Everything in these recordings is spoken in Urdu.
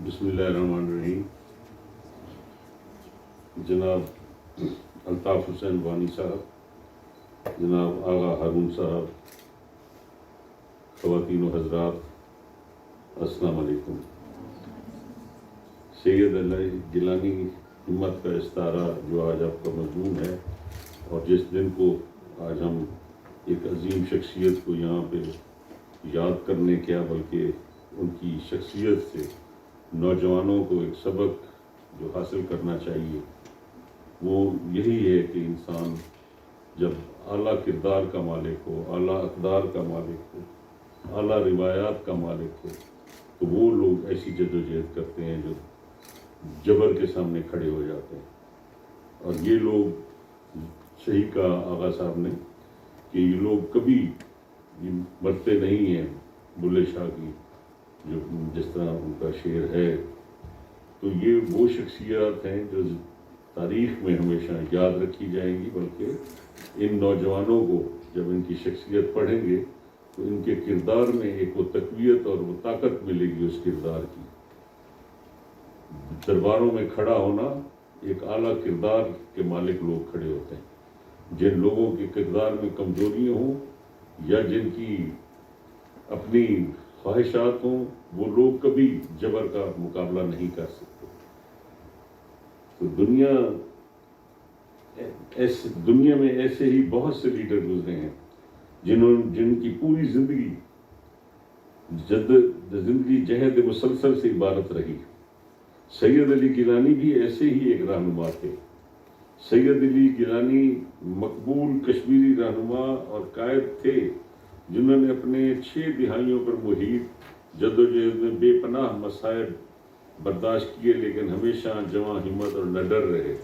بسم اللہ الرحمن الرحیم. جناب الطاف حسین وانی صاحب، جناب آغا ہارون صاحب، خواتین و حضرات، السلام علیکم. سید علی گیلانی ہمت کا استعارہ جو آج آپ کا مضمون ہے، اور جس دن کو آج ہم ایک عظیم شخصیت کو یہاں پہ یاد کرنے کیا بلکہ ان کی شخصیت سے نوجوانوں کو ایک سبق جو حاصل کرنا چاہیے وہ یہی ہے کہ انسان جب اعلیٰ کردار کا مالک ہو، اعلیٰ اقدار کا مالک ہو، اعلیٰ روایات کا مالک ہو، تو وہ لوگ ایسی جدوجہد کرتے ہیں جو جبر کے سامنے کھڑے ہو جاتے ہیں. اور یہ لوگ صحیح کہا آغا صاحب نے کہ یہ لوگ کبھی مرتے نہیں ہیں. بلے شاہ کی جو جس طرح ان کا شعر ہے، تو یہ وہ شخصیات ہیں جو تاریخ میں ہمیشہ یاد رکھی جائیں گی. بلکہ ان نوجوانوں کو جب ان کی شخصیت پڑھیں گے تو ان کے کردار میں ایک وہ تقویت اور وہ طاقت ملے گی اس کردار کی. درباروں میں کھڑا ہونا ایک اعلیٰ کردار کے مالک لوگ کھڑے ہوتے ہیں. جن لوگوں کے کردار میں کمزوریاں ہوں یا جن کی اپنی خواہشات ہوں، وہ لوگ کبھی جبر کا مقابلہ نہیں کر سکتے. تو دنیا میں ایسے ہی بہت سے لیڈر گزرے ہیں جن کی پوری زندگی جہد مسلسل سے عبارت رہی. سید علی گیلانی بھی ایسے ہی ایک رہنما تھے. سید علی گیلانی مقبول کشمیری رہنما اور قائد تھے جنہوں نے اپنے 6 دہائیوں پر محیط جدوجہد میں بے پناہ مصائب برداشت کیے، لیکن ہمیشہ جواں ہمت اور نڈر رہے.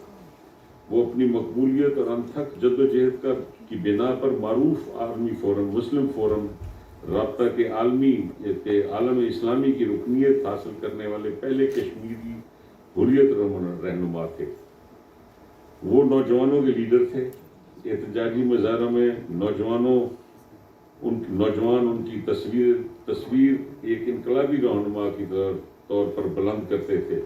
وہ اپنی مقبولیت اور انتھک جدوجہد کی بنا پر معروف عالمی فورم، مسلم فورم رابطہ کے عالم اسلامی کی رکنیت حاصل کرنے والے پہلے کشمیری حریت رہنما تھے. وہ نوجوانوں کے لیڈر تھے. احتجاجی مظاہروں میں نوجوان ان کی تصویر ایک انقلابی رہنما کی طور پر بلند کرتے تھے.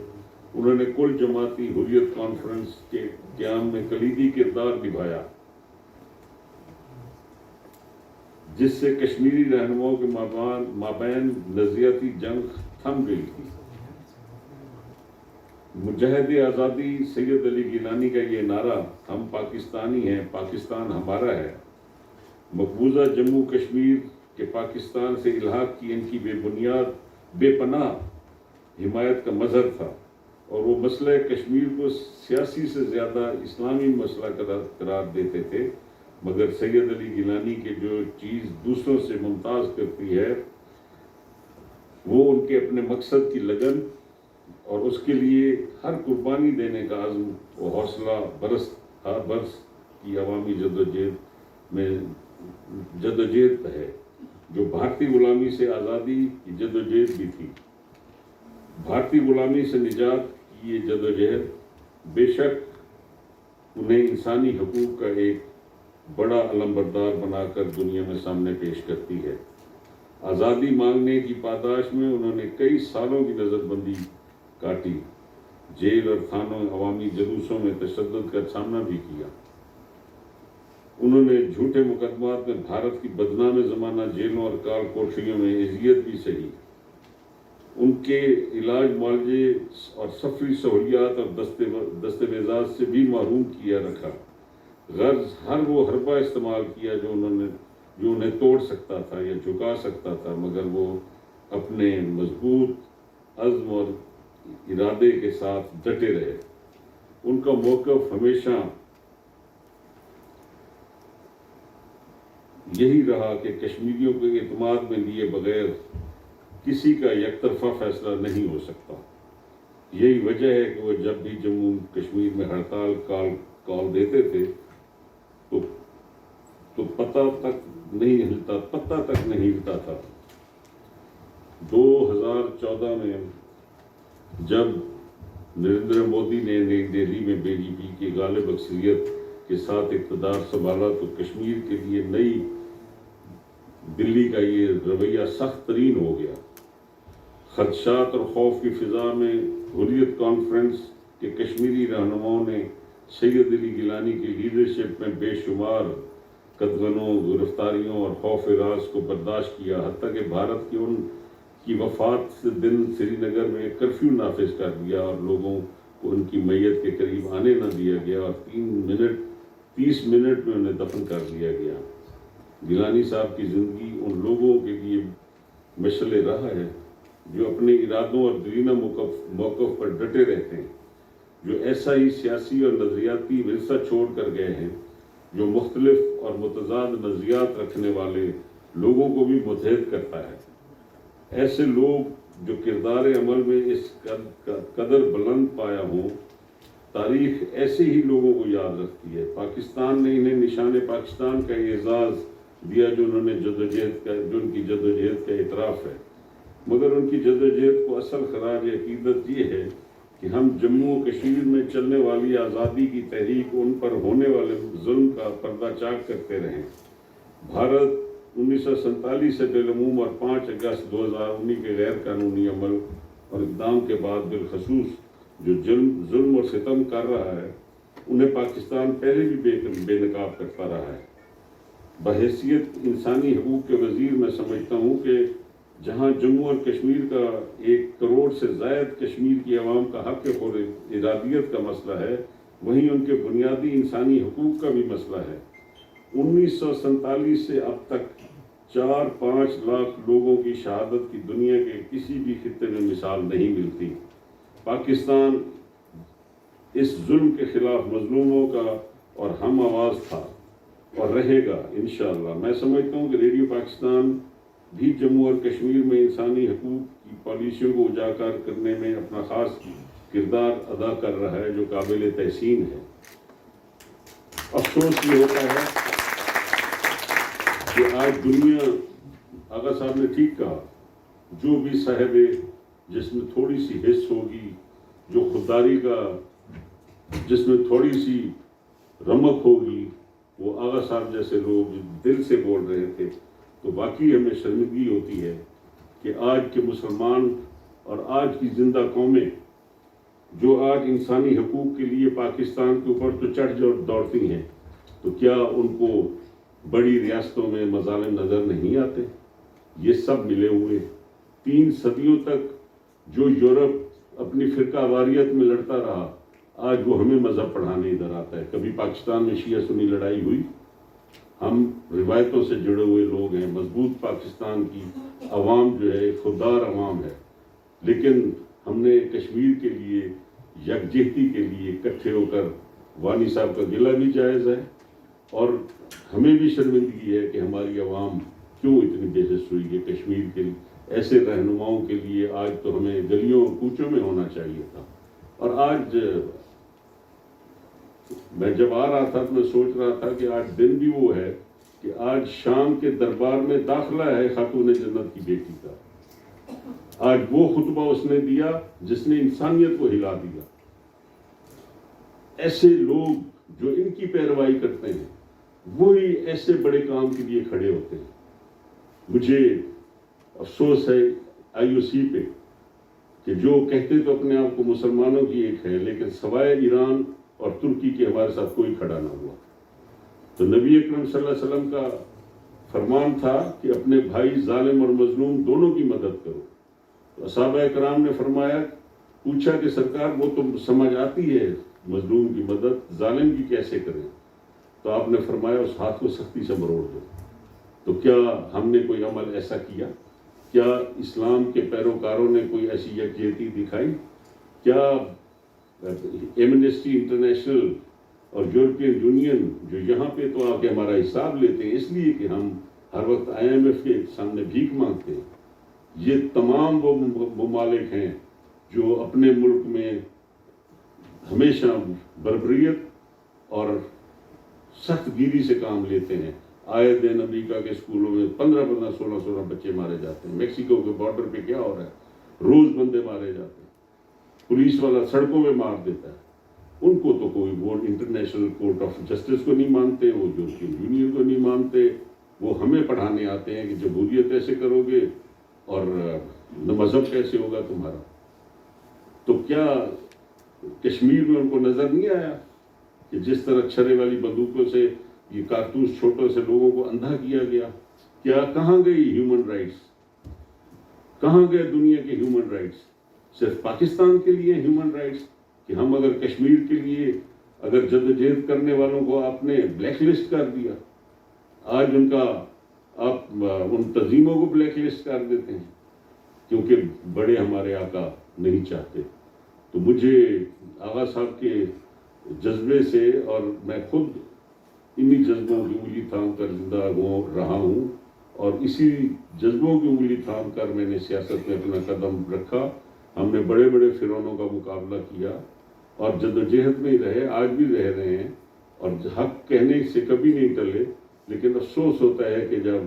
انہوں نے کل جماعتی حریت کانفرنس کے قیام میں کلیدی کردار نبھایا، جس سے کشمیری رہنماؤں کے مابین نظریاتی جنگ تھم گئی تھی. مجاہد آزادی سید علی گیلانی کا یہ نعرہ "ہم پاکستانی ہیں، پاکستان ہمارا ہے" مقبوضہ جموں کشمیر کے پاکستان سے الحاق کی ان کی بے پناہ حمایت کا مظہر تھا. اور وہ مسئلہ کشمیر کو سیاسی سے زیادہ اسلامی مسئلہ قرار دیتے تھے. مگر سید علی گیلانی کے جو چیز دوسروں سے ممتاز کرتی ہے وہ ان کے اپنے مقصد کی لگن اور اس کے لیے ہر قربانی دینے کا عزم و حوصلہ برس کی عوامی جدوجہد ہے، جو بھارتی غلامی سے آزادی کی جدوجہد بھی تھی. بھارتی غلامی سے نجات کی یہ جدوجہد بے شک انہیں انسانی حقوق کا ایک بڑا علمبردار بنا کر دنیا میں سامنے پیش کرتی ہے. آزادی مانگنے کی پاداش میں انہوں نے کئی سالوں کی نظر بندی کاٹی، جیل اور تھانوں عوامی جلوسوں میں تشدد کا سامنا بھی کیا. انہوں نے جھوٹے مقدمات میں بھارت کی بدنام زمانہ جیلوں اور کال کوٹریوں میں اذیت بھی سہی. ان کے علاج معالجے اور سفری سہولیات اور دستاویزات سے بھی محروم کیا رکھا. غرض ہر وہ حربہ استعمال کیا جو انہیں توڑ سکتا تھا یا جھکا سکتا تھا، مگر وہ اپنے مضبوط عزم اور ارادے کے ساتھ ڈٹے رہے. ان کا موقف ہمیشہ یہی رہا کہ کشمیریوں کو اعتماد میں لیے بغیر کسی کا یک طرفہ فیصلہ نہیں ہو سکتا. یہی وجہ ہے کہ وہ جب بھی جموں کشمیر میں ہڑتال کال دیتے تھے تو پتہ تک نہیں ہلتا تھا. 2014 میں جب نریندر مودی نے نئی دہلی میں بی جے پی کی غالب اکثریت کے ساتھ اقتدار سنبھالا تو کشمیر کے لیے نئی دلی کا یہ رویہ سخت ترین ہو گیا. خدشات اور خوف کی فضا میں حریت کانفرنس کے کشمیری رہنماؤں نے سید علی گیلانی کی لیڈرشپ میں بے شمار قتلوں، گرفتاریوں اور خوف راز کو برداشت کیا، حتیٰ کہ بھارت کی ان کی وفات سے دن سری نگر میں کرفیو نافذ کر دیا اور لوگوں کو ان کی میت کے قریب آنے نہ دیا گیا اور 30 منٹ میں انہیں دفن کر دیا گیا۔ گیلانی صاحب کی زندگی ان لوگوں کے لیے مشعل راہ ہے جو اپنے ارادوں اور دیرینہ موقف پر ڈٹے رہتے ہیں، جو ایسا ہی سیاسی اور نظریاتی ورثہ چھوڑ کر گئے ہیں جو مختلف اور متضاد نظریات رکھنے والے لوگوں کو بھی متحد کرتا ہے۔ ایسے لوگ جو کردار عمل میں اس قدر بلند پایا ہوں، تاریخ ایسے ہی لوگوں کو یاد رکھتی ہے۔ پاکستان نے انہیں نشان پاکستان کا اعزاز دیا جو ان کی جدوجہد کا اعتراف ہے، مگر ان کی جدوجہد کو اصل خراج عقیدت یہ ہے کہ ہم جموں و کشمیر میں چلنے والی آزادی کی تحریک ان پر ہونے والے ظلم کا پردہ چاک کرتے رہیں۔ بھارت 1947 سے بالعموم اور 5 اگست 2019 کے غیر قانونی عمل اور اقدام کے بعد بالخصوص جو ظلم اور ستم کر رہا ہے، انہیں پاکستان پہلے بھی بے نقاب کرتا رہا ہے۔ بحیثیت انسانی حقوق کے وزیر میں سمجھتا ہوں کہ جہاں جموں اور کشمیر کا 1 کروڑ سے زائد کشمیر کی عوام کا حق خود ارادیت کا مسئلہ ہے، وہیں ان کے بنیادی انسانی حقوق کا بھی مسئلہ ہے۔ 1947 سے اب تک 4-5 لاکھ لوگوں کی شہادت کی دنیا کے کسی بھی خطے میں مثال نہیں ملتی۔ پاکستان اس ظلم کے خلاف مظلوموں کا اور ہم آواز تھا اور رہے گا انشاءاللہ۔ میں سمجھتا ہوں کہ ریڈیو پاکستان بھی جموں اور کشمیر میں انسانی حقوق کی پالیسیوں کو اجاگر کرنے میں اپنا خاص کردار ادا کر رہا ہے جو قابل تحسین ہے۔ افسوس یہ ہوتا ہے کہ آج دنیا، آغا صاحب نے ٹھیک کہا، جو بھی صاحب جس میں تھوڑی سی حس ہوگی، جو خودداری کا جس میں تھوڑی سی رمق ہوگی، وہ آغا صاحب جیسے لوگ دل سے بول رہے تھے، تو واقعی ہمیں شرمندگی ہوتی ہے کہ آج کے مسلمان اور آج کی زندہ قومیں جو آج انسانی حقوق کے لیے پاکستان کے اوپر تو چڑھ دوڑتی ہیں، تو کیا ان کو بڑی ریاستوں میں مظالم نظر نہیں آتے؟ یہ سب ملے ہوئے 3 صدیوں تک جو یورپ اپنی فرقہ واریت میں لڑتا رہا، آج وہ ہمیں مذہب پڑھانے ادھر آتا ہے۔ کبھی پاکستان میں شیعہ سنی لڑائی ہوئی؟ ہم روایتوں سے جڑے ہوئے لوگ ہیں، مضبوط پاکستان کی عوام جو ہے خوددار عوام ہے، لیکن ہم نے کشمیر کے لیے یکجہتی کے لیے اکٹھے ہو کر وانی صاحب کا گلہ بھی جائز ہے، اور ہمیں بھی شرمندگی ہے کہ ہماری عوام کیوں اتنی بے حس ہوئی ہے۔ کشمیر کے ایسے رہنماؤں کے لیے آج تو ہمیں گلیوں اور کوچوں میں ہونا چاہیے تھا۔ اور آج میں جب آ رہا تھا تو میں سوچ رہا تھا کہ آج دن بھی وہ ہے کہ آج شام کے دربار میں داخلہ ہے خاتون جنت کی بیٹی کا۔ آج وہ خطبہ اس نے دیا جس نے انسانیت کو ہلا دیا۔ ایسے لوگ جو ان کی پیروائی کرتے ہیں وہی ایسے بڑے کام کے لیے کھڑے ہوتے ہیں۔ مجھے افسوس ہے IOC پہ کہ جو کہتے تو اپنے آپ کو مسلمانوں کی ایک ہے، لیکن سوائے ایران اور ترکی کے ہمارے ساتھ کوئی کھڑا نہ ہوا۔ تو نبی اکرم صلی اللہ علیہ وسلم کا فرمان تھا کہ اپنے بھائی ظالم اور مظلوم دونوں کی مدد کرو۔ تو صحابہ کرام نے فرمایا، پوچھا کہ سرکار وہ تو سمجھ آتی ہے مظلوم کی مدد، ظالم کی کیسے کریں؟ تو آپ نے فرمایا اس ہاتھ کو سختی سے مروڑ دو۔ تو کیا ہم نے کوئی عمل ایسا کیا؟ کیا اسلام کے پیروکاروں نے کوئی ایسی یکجہتی دکھائی؟ کیا ایمنسٹی انٹرنیشنل اور یورپین یونین جو یہاں پہ تو آ کے ہمارا حساب لیتے ہیں اس لیے کہ ہم ہر وقت IMF کے سامنے بھیک مانگتے ہیں، یہ تمام وہ ممالک ہیں جو اپنے ملک میں ہمیشہ بربریت اور سخت گیری سے کام لیتے ہیں۔ آئے دن امریکہ کے اسکولوں میں 15 16 بچے مارے جاتے ہیں، میکسیکو کے بارڈر پہ کیا ہو رہا ہے، روز بندے مارے جاتے ہیں، پولیس والا سڑکوں میں مار دیتا ہے۔ ان کو تو کوئی وہ انٹرنیشنل کورٹ آف جسٹس کو نہیں مانتے، وہ یورپین یونین کو نہیں مانتے، وہ ہمیں پڑھانے آتے ہیں کہ جمہوریت ایسے کرو گے اور نہ مذہب کیسے ہوگا تمہارا؟ تو کیا کشمیر میں ان کو نظر نہیں آیا کہ جس طرح چھرے والی بندوقوں سے یہ کارتوس چھوٹوں سے لوگوں کو اندھا کیا گیا؟ کیا کہاں گئی ہیومن رائٹس؟ کہاں گئے دنیا کے ہیومن رائٹس؟ صرف پاکستان کے لیے ہیومن رائٹس کہ ہم اگر کشمیر کے لیے اگر جدوجہد کرنے والوں کو آپ نے بلیک لسٹ کر دیا، آج ان کا آپ ان تنظیموں کو بلیک لسٹ کر دیتے ہیں کیونکہ بڑے ہمارے آقا نہیں چاہتے۔ تو مجھے آغا صاحب کے جذبے سے، اور میں خود انہی جذبوں کی انگلی تھام کر زندہ رہا ہوں، اور اسی جذبوں کی انگلی تھام کر میں نے سیاست میں اپنا قدم رکھا۔ ہم نے بڑے بڑے فرعونوں کا مقابلہ کیا اور جدوجہد میں ہی رہے، آج بھی رہ رہے ہیں، اور حق کہنے سے کبھی نہیں ٹلے۔ لیکن افسوس ہوتا ہے کہ جب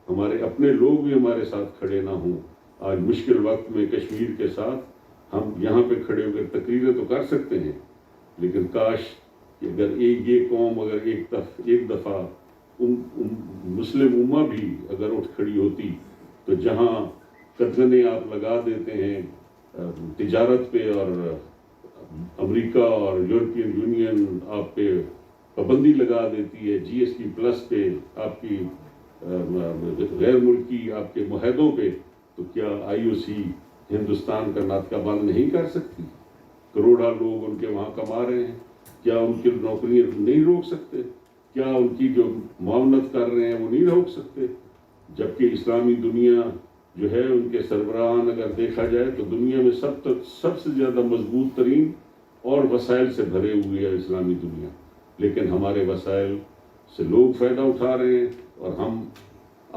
ہمارے اپنے لوگ بھی ہمارے ساتھ کھڑے نہ ہوں۔ آج مشکل وقت میں کشمیر کے ساتھ ہم یہاں پہ کھڑے ہو کر تقریریں تو کر سکتے ہیں، لیکن کاش کہ اگر یہ قوم اگر ایک دفعہ مسلم امہ بھی اگر اٹھ کھڑی ہوتی، تو جہاں قدغنیں آپ لگا دیتے ہیں تجارت پہ، اور امریکہ اور یورپین یونین آپ پہ پابندی لگا دیتی ہے، جی ایس ٹی پلس پہ، آپ کی غیر ملکی آپ کے معاہدوں پہ، تو کیا آئی او سی ہندوستان کا ناطقہ بند نہیں کر سکتی؟ کروڑا لوگ ان کے وہاں کما رہے ہیں، کیا ان کی نوکریاں نہیں روک سکتے؟ کیا ان کی جو معاونت کر رہے ہیں وہ نہیں روک سکتے؟ جبکہ اسلامی دنیا جو ہے، ان کے سربراہان اگر دیکھا جائے تو دنیا میں سب سے زیادہ مضبوط ترین اور وسائل سے بھرے ہوئے ہے اسلامی دنیا، لیکن ہمارے وسائل سے لوگ فائدہ اٹھا رہے ہیں، اور ہم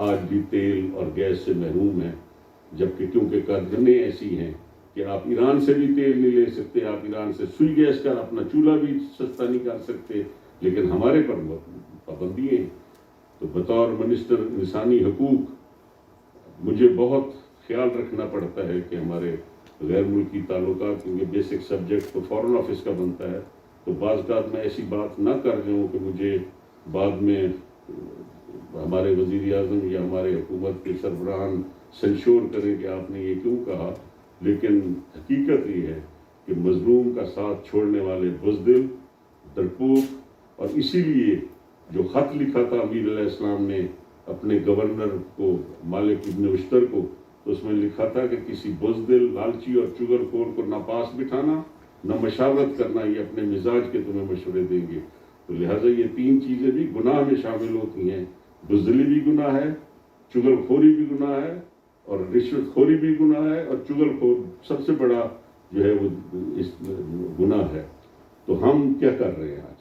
آج بھی تیل اور گیس سے محروم ہیں، جبکہ کیونکہ قدغنیں ایسی ہیں کہ آپ ایران سے بھی تیل نہیں لے سکتے، آپ ایران سے سوئی گیس کا اپنا چولہا بھی سستا نہیں کر سکتے، لیکن ہمارے پر پابندی ہیں۔ تو بطور منسٹر انسانی حقوق مجھے بہت خیال رکھنا پڑتا ہے کہ ہمارے غیر ملکی تعلقات، کیونکہ بیسک سبجیکٹ تو فارن آفس کا بنتا ہے، تو بعض اوقات میں ایسی بات نہ کر جاؤں کہ مجھے بعد میں ہمارے وزیر اعظم یا ہمارے حکومت کے سربراہان سنشور کریں کہ آپ نے یہ کیوں کہا۔ لیکن حقیقت یہ ہے کہ مظلوم کا ساتھ چھوڑنے والے بزدل، ڈرپوک، اور اسی لیے جو خط لکھا تھا امیر علیہ السلام نے اپنے گورنر کو، مالک ابن اشتر کو، تو اس میں لکھا تھا کہ کسی بزدل، لالچی اور چغل خور کو نہ پاس بٹھانا، نہ مشاورت کرنا، یہ اپنے مزاج کے تمہیں مشورے دیں گے۔ تو لہٰذا یہ تین چیزیں بھی گناہ میں شامل ہوتی ہیں، بزدلی بھی گناہ ہے، چغل خوری بھی گناہ ہے، اور رشوت خوری بھی گناہ ہے، اور چغل خور سب سے بڑا جو ہے وہ اس گناہ ہے۔ تو ہم کیا کر رہے ہیں آج؟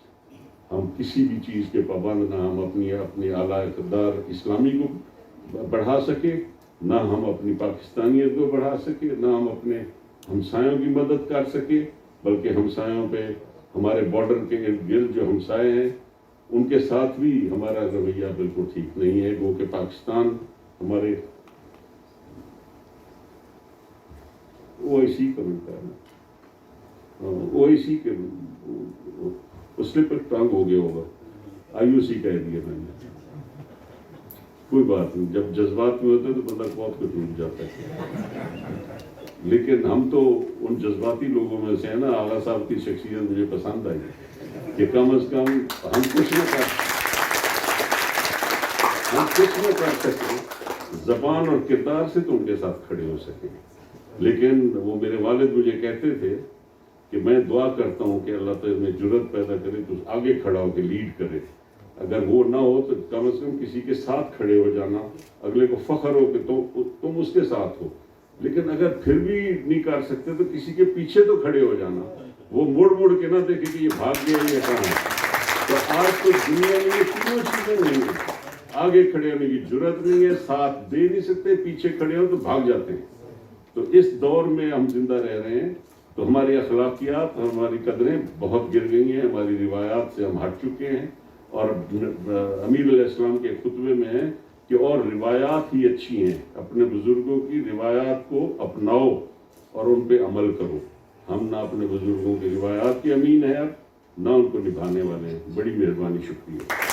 ہم کسی بھی چیز کے پابند نہ ہم اپنی اعلیٰ اقتدار اسلامی کو بڑھا سکے، نہ ہم اپنی پاکستانیت کو بڑھا سکے، نہ ہم اپنے ہمسایوں کی مدد کر سکے، بلکہ ہمسایوں پہ، ہمارے بارڈر کے ارد گرد جو ہمسائے ہیں ان کے ساتھ بھی ہمارا رویہ بالکل ٹھیک نہیں ہے، گو کہ پاکستان ہمارے او آئی سی کا ملتا ہے نا، او آئی سی کے اس سے پر ٹانگ ہو گیا ہوگا، آئی او سی کہہ دیا میں نے، کوئی بات نہیں، جب جذبات میں ہوتا ہے تو بندہ بہت کچھ ڈوب جاتا ہے۔ لیکن ہم تو ان جذباتی لوگوں میں سے ہیں نا۔ آغا صاحب کی شخصیت مجھے پسند آئی کہ کم از کم ہم کچھ نہ کر سکے، زبان اور کردار سے تو ان کے ساتھ کھڑے ہو سکیں۔ لیکن وہ میرے والد مجھے کہتے تھے کہ میں دعا کرتا ہوں کہ اللہ تعالیٰ میں جرت پیدا کرے تو آگے کھڑا ہو کے لیڈ کرے، اگر وہ نہ ہو تو کم از کم کسی کے ساتھ کھڑے ہو جانا، اگلے کو فخر ہو کہ تم اس کے ساتھ ہو۔ لیکن اگر پھر بھی نہیں کر سکتے تو کسی کے پیچھے تو کھڑے ہو جانا، وہ مڑ کے نہ دیکھے کہ یہ بھاگ گیا یہ کہاں ہے۔ تو آج تو دنیا میں یہ تینوں چیزیں نہیں ہیں، آگے کھڑے ہونے کی جرت نہیں ہے، ساتھ دے نہیں سکتے، پیچھے کھڑے ہو تو بھاگ جاتے ہیں۔ تو اس دور میں ہم زندہ رہ رہے ہیں، تو ہماری اخلاقیات، ہماری قدریں بہت گر گئی ہیں، ہماری روایات سے ہم ہٹ چکے ہیں، اور امیر علیہ السلام کے خطبے میں ہے کہ اور روایات ہی اچھی ہیں، اپنے بزرگوں کی روایات کو اپناؤ اور ان پہ عمل کرو۔ ہم نہ اپنے بزرگوں کی روایات کے امین ہیں اب، نہ ان کو نبھانے والے ہیں۔ بڑی مہربانی، شکریہ۔